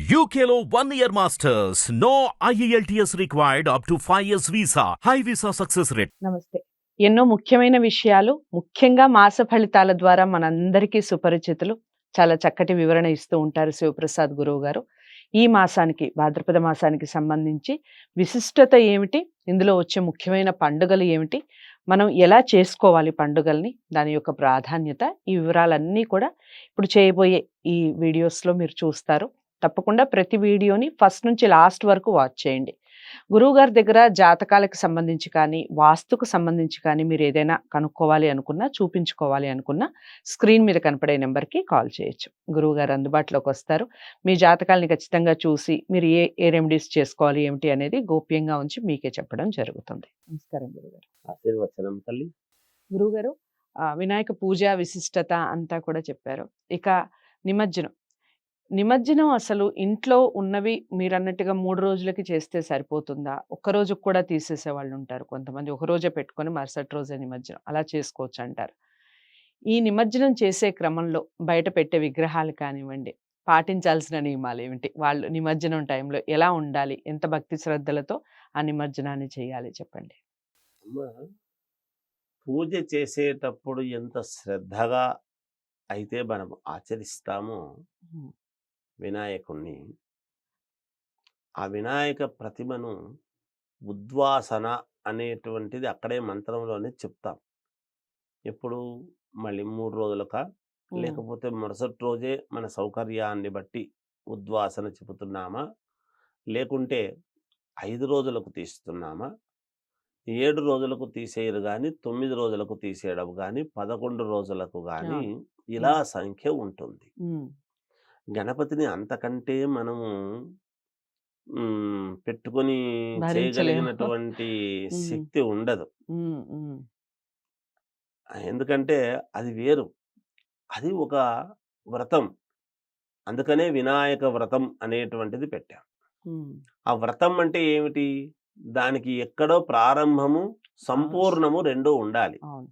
UKLO 1 year masters. No IELTS required up to 5 years visa. High visa success rate. నమస్తే. ఎన్నో ముఖ్యమైన విషయాలు, ముఖ్యంగా మాస ఫలితాల ద్వారా మనందరికీ సుపరిచితులు. చాలా చక్కటి వివరణ ఇస్తూ ఉంటారు శివప్రసాద్ గురువు గారు. ఈ మాసానికి, భాద్రపద మాసానికి సంబంధించి విశిష్టత ఏమిటి? ఇందులో వచ్చే ముఖ్యమైన పండుగలు ఏమిటి? మనం ఎలా చేసుకోవాలి పండుగల్ని? దాని యొక్క ప్రాధాన్యత, ఈ వివరాలన్నీ కూడా ఇప్పుడు చేయబోయే ఈ వీడియోస్‌లో మీరు చూస్తారు. తప్పకుండా ప్రతి వీడియోని ఫస్ట్ నుంచి లాస్ట్ వరకు వాచ్ చేయండి. గురువుగారి దగ్గర జాతకాలకు సంబంధించి కానీ, వాస్తుకు సంబంధించి కానీ మీరు ఏదైనా కనుక్కోవాలి అనుకున్నా, చూపించుకోవాలి అనుకున్నా స్క్రీన్ మీద కనపడే నెంబర్‌కి కాల్ చేయొచ్చు. గురువుగారు అందుబాటులోకి వస్తారు. మీ జాతకాల్ని ఖచ్చితంగా చూసి మీరు ఏ రెమెడీస్ చేసుకోవాలి ఏమిటి అనేది గోప్యంగా ఉంచి మీకే చెప్పడం జరుగుతుంది. నమస్కారం గురుగారు. ఆశీర్వచనం తల్లి. గురువుగారు వినాయక పూజ విశిష్టత అంతా కూడా చెప్పారు. ఇక నిమజ్జనం అసలు ఇంట్లో ఉన్నవి మీరన్నట్టుగా 3 రోజులకి చేస్తే సరిపోతుందా? ఒక్క రోజుకి కూడా తీసేసేవాళ్ళు ఉంటారు. కొంతమంది ఒక రోజే పెట్టుకొని మరుసటి రోజే నిమజ్జనం అలా చేసుకోవచ్చు అంటారు. ఈ నిమజ్జనం చేసే క్రమంలో బయట పెట్టే విగ్రహాలు కానివ్వండి, పాటించాల్సిన నియమాలు ఏమిటి? వాళ్ళు నిమజ్జనం టైంలో ఎలా ఉండాలి? ఎంత భక్తి శ్రద్ధలతో ఆ నిమజ్జనాన్ని చేయాలి చెప్పండి? అమ్మ, పూజ చేసేటప్పుడు ఎంత శ్రద్ధగా అయితే మనం ఆచరిస్తామో హ్మ్. వినాయకుణ్ణి, ఆ వినాయక ప్రతిమను ఉద్వాసన అనేటువంటిది అక్కడే మంత్రంలోనే చెప్తాం. ఎప్పుడు మళ్ళీ 3 రోజులకా, హ్మ్. లేకపోతే మరుసటి రోజే మన సౌకర్యాన్ని బట్టి ఉద్వాసన చెబుతున్నామా, లేకుంటే 5 రోజులకు తీస్తున్నామా, 7 రోజులకు తీసేయరు గాని, 9 రోజులకు తీసేయడం గాని, 11 రోజులకు గాని అవును. ఇలా సంఖ్య ఉంటుంది. హ్మ్. గణపతిని అంతకంటే మనము పెట్టుకొని భరించలేము. చేయగలిగినటువంటి హ్మ్. శక్తి ఉండదు. హ్మ్. హ్మ్. ఎందుకంటే అది వేరు. అది ఒక వ్రతం. అందుకనే వినాయక వ్రతం అనేటువంటిది పెట్టాం. హ్మ్. ఆ వ్రతం అంటే ఏమిటి? దానికి ఎక్కడో ప్రారంభము, సంపూర్ణము 2 ఉండాలి. అవును.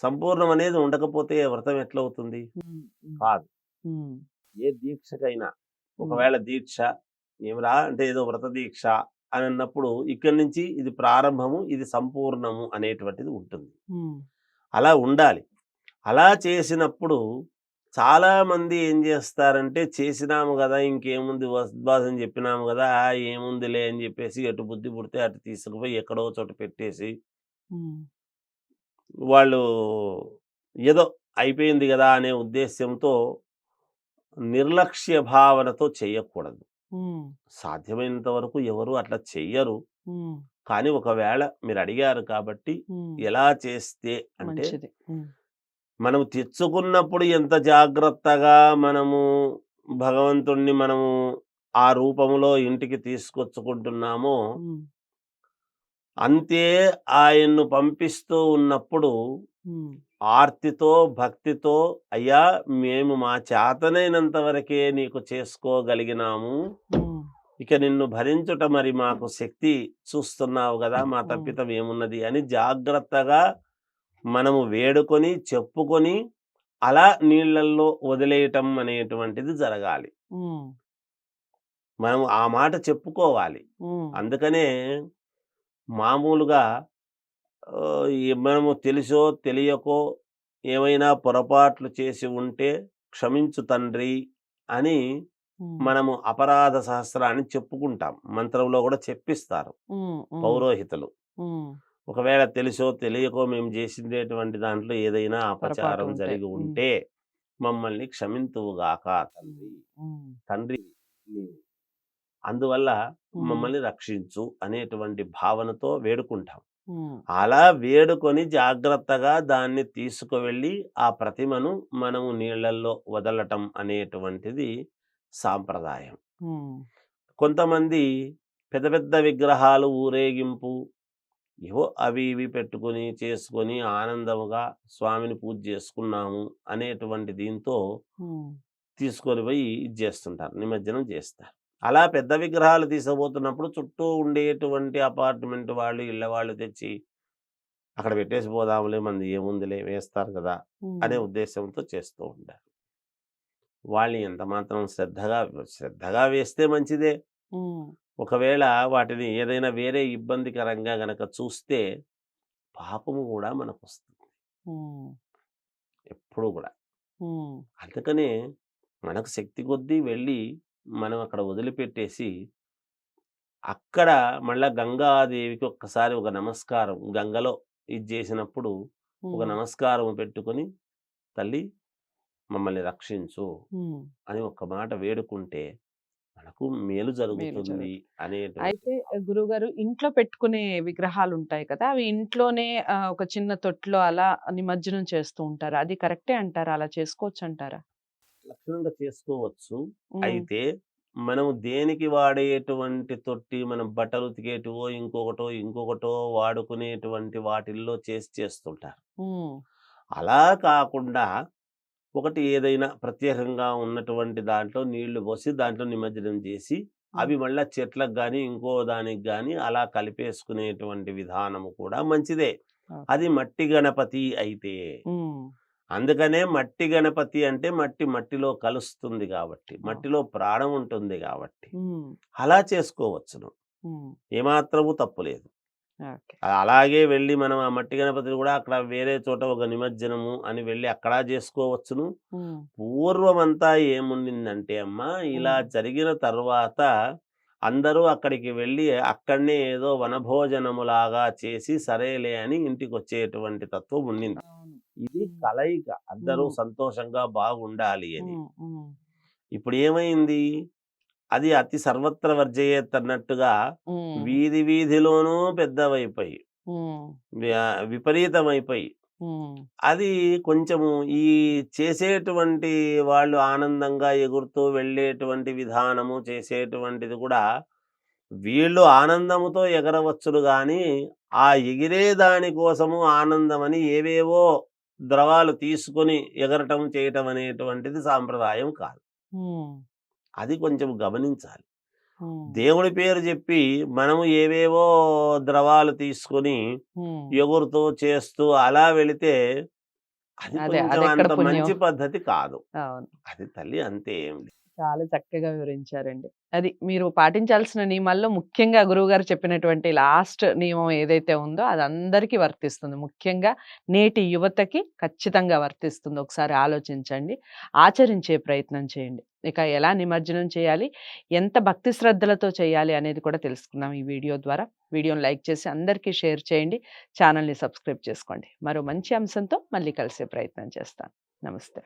సంపూర్ణం అనేది ఉండకపోతే వ్రతం ఎట్లవుతుంది? హ్మ్. హ్మ్. కాదు. హ్మ్. ఏ దీక్షకైనా హ్మ్. ఒకవేళ దీక్ష ఏమిరా అంటే ఏదో వ్రత దీక్ష అని అన్నప్పుడు ఇక్కడి నుంచి ఇది ప్రారంభము, ఇది సంపూర్ణము అనేటువంటిది ఉంటుంది. హ్మ్. అలా ఉండాలి. అలా చేసినప్పుడు చాలామంది ఏం చేస్తారంటే, చేసినాము గదా! ఇంకేముంది ఉద్వాసన చెప్పినాము గదా! ఏముందిలే అని చెప్పేసి ఎటు బుద్ధి పుడితే అటు తీసుకుపోయి ఎక్కడో చోట పెట్టేసి, హ్మ్. వాళ్ళు ఏదో అయిపోయింది గదా! అనే ఉద్దేశ్యంతో నిర్లక్ష్య భావనతో చేయకూడదు. హ్మ్. సాధ్యమైనంత వరకు ఎవరు అట్లా చెయ్యరు. హ్మ్. కానీ ఒకవేళ మీరడిగారు కాబట్టి హ్మ్. ఎలా చేస్తే అంటే, మంచిది. హ్మ్. మనం తెచ్చుకున్నప్పుడు ఎంత జాగ్రత్తగా మనము భగవంతుణ్ణి మనము ఆ రూపంలో ఇంటికి తీసుకొచ్చుకుంటున్నామో, హ్మ్. అంతే ఆయన్ను పంపిస్తూ ఉన్నప్పుడు హ్మ్. ఆర్తితో, భక్తితో అయ్యా మేము మా చేతనైనంత వరకే నీకు చేసుకోగలిగినాము. హ్మ్. ఇక నిన్ను భరించుట మరి మాకు శక్తి చూస్తున్నావు గదా! మా హ్మ్. తప్పితం ఏమున్నది అని జాగ్రత్తగా మనము వేడుకొని, చెప్పుకొని అలా నీళ్ళల్లో వదిలేయటం అనేటువంటిది జరగాలి. హ్మ్. మనం ఆ మాట చెప్పుకోవాలి. హ్మ్. అందుకనే మామూలుగా మనము తెలిసో, తెలియకో ఏమైనా పొరపాట్లు చేసి ఉంటే క్షమించు తండ్రి అని హ్మ్. మనము అపరాధ సహస్రాన్ని చెప్పుకుంటాం. మంత్రంలో గూడా చెప్పిస్తారు హ్మ్. హ్మ్. పౌరోహితులు. హ్మ్. ఒకవేళ తెలిసో, తెలియకో మేము చేసిండేటువంటి దాంట్లో ఏదైనా పొరపాటు అపచారం ఉంటాయి. జరిగి హ్మ్. ఉంటే మమ్మల్ని క్షమింతువుగాక తండ్రి. హ్మ్. తండ్రి నీవు. అందువల్ల హ్మ్. మమ్మల్ని రక్షించు అనేటువంటి భావనతో వేడుకుంటాం. హ్మ్. అలా వేడుకొని జాగ్రత్తగా దాన్ని తీసుకువెళ్ళి ఆ ప్రతిమను మనము నీళ్ళల్లో వదలటం అనేటువంటిది సాంప్రదాయం. హ్మ్. కొంతమంది పెద్ద పెద్ద విగ్రహాలు ఊరేగింపు ఏవో అవి ఇవి పెట్టుకొని, చేసుకొని ఆనందముగా స్వామిని పూజ చేసుకున్నాము అనేటువంటి దీంతో హ్మ్. తీసుకొని పోయి ఇది జేస్తుంటారు. నిమజ్జనం జేస్తారు. అలా పెద్ద విగ్రహాలు తీసుకుపోతున్నప్పుడు చుట్టూ ఉండేటువంటి అపార్ట్‌మెంట్ వాళ్ళు, ఇళ్ళ వాళ్ళు తెచ్చి అక్కడ పెట్టేసి పోదాంలే మనది ఏముందిలే వేస్తారు కదా! అనే హ్మ్. ఉద్దేశ్యంతో చేస్తూ ఉంటారు. వాళ్ళు ఎంత మాత్రం శ్రద్ధగా వేస్తే మంచిదే. హ్మ్. ఒకవేళ వాటిని ఏదైనా వేరే ఇబ్బందికరంగా గనక చూస్తే పాపము గూడా మనకొస్తుంది. హ్మ్. ఎప్పుడు గూడా. హ్మ్. అందుకనే మనకు శక్తి కొద్దీ వెళ్ళి మనం అక్కడ వదిలిపెట్టేసి, అక్కడ మళ్ళా గంగాదేవికి ఒక్కసారి ఒక నమస్కారం గంగలో ఇది జేసినప్పుడు ఒక హ్మ్. నమస్కారం పెట్టుకొని, తల్లి మమ్మల్ని రక్షించు హ్మ్. అని ఒక్క మాట వేడుకుంటే మనకు మేలు మేలు జరుగుతుంది జరుగుతుంది. అనేటువంటి అయితే గురువుగారు ఇంట్లో పెట్టుకునే విగ్రహాలుంటాయి కదా! అవి ఇంట్లోనే ఒక చిన్న తొట్టిలో అలా నిమజ్జనం చేస్తూ ఉంటారు. అది కరెక్టే అంటారా? అలా చేసుకోవచ్చంటారా? లక్షణంగా చేసుకోవచ్చు. హ్మ్. అయితే మనము దేనికి వాడేటువంటి తొట్టి, మనం బట్టలు ఉతికేటివో, ఇంకొకటో వాడుకునేటువంటి వాటిల్లో చేస్తుంటారు. హ్మ్. అలా కాకుండా ఒకటి ఏదైనా ప్రత్యేకంగా ఉన్నటువంటి దాంట్లో నీళ్లు పోసి, దాంట్లో నిమజ్జనం చేసి, హ్మ్. అవి మళ్ళా చెట్లకు గాని, ఇంకో దానికి గాని అలా కలిపేసుకునేటువంటి విధానము కూడా మంచిదే. ఓకే. అది మట్టి గణపతి అయితే. హ్మ్. అందుకనే మట్టి గణపతి అంటే మట్టిలో కలుస్తుంది గాబట్టి, ఓహ్! మట్టిలో ప్రాణం ఉంటుంది గాబట్టి, హ్మ్. అలా చేసుకోవచ్చును. హ్మ్. ఏమాత్రము తప్పు లేదు. ఓకే. అలాగే వెళ్ళి మనం ఆ మట్టి గణపతిని గూడా అక్కడ వేరే చోట ఒక నిమజ్జనము అని వెళ్ళి అక్కడ జేసుకోవచ్చును. హ్మ్. పూర్వమంతా ఏముండిందంటే అమ్మా, ఇలా హ్మ్. జరిగిన తర్వాత అందరూ అక్కడికి వెళ్ళి అక్కడనే ఏదో వనభోజనములాగా చేసి సరేలే అని ఇంటికొచ్చేటువంటి తత్వం ఉండింది. అవును. ఇది హ్మ్. కలయిక. అందరూ హ్మ్. సంతోషంగా బాగుండాలి అని. హ్మ్. హ్మ్. ఇప్పుడేమైంది? అది అతి సర్వత్ర వర్జయేత్ అన్నట్టుగా హ్మ్. వీధి వీధిలోనూ పెద్దవైపోయి, హ్మ్. విపరీతమైపోయి, హ్మ్. అది కొంచెము ఈ చేసేటువంటి వాళ్ళు ఆనందంగా ఎగురుతూ వెళ్ళేటువంటి విధానము చేసేటువంటిది కూడా వీళ్ళు ఆనందముతో ఎగరవచ్చును గానీ, ఆ ఎగిరే దాని కోసము ఆనందమని ఏవేవో ద్రవాలు తీసుకొని ఎగరటం చేయటం అనేటువంటిది సాంప్రదాయం కాదు. హ్మ్. అది కొంచెం గమనించాలి. హ్మ్. దేవుడి పేరు జెప్పి మనము ఏవేవో ద్రవాలు తీసుకొని హ్మ్. ఎగురుతూ, చేస్తూ అలా వెళితే అది అదే. కొంచెం అదెక్కడ అంత పుణ్యం. మంచి పద్ధతి కాదు. అవును. అది తల్లి అంతే ఏం లేదు. చాలా చక్కగా వివరించారండి. అది మీరు పాటించాల్సిన నియమాల్లో ముఖ్యంగా గురువుగారు చెప్పినటువంటి లాస్ట్ నియమం ఏదైతే ఉందో అది అందరికీ వర్తిస్తుంది. ముఖ్యంగా నేటి యువతకి ఖచ్చితంగా వర్తిస్తుంది. ఒకసారి ఆలోచించండి. ఆచరించే ప్రయత్నం చేయండి. ఇక ఎలా నిమజ్జనం చేయాలి, ఎంత భక్తి శ్రద్ధలతో చేయాలి అనేది కూడా తెలుసుకున్నాం ఈ వీడియో ద్వారా. వీడియోని లైక్ చేసి అందరికీ షేర్ చేయండి. ఛానల్‌ని సబ్స్క్రైబ్ చేసుకోండి. మరో మంచి అంశంతో మళ్ళీ కలిసే ప్రయత్నం చేస్తాను. నమస్తే.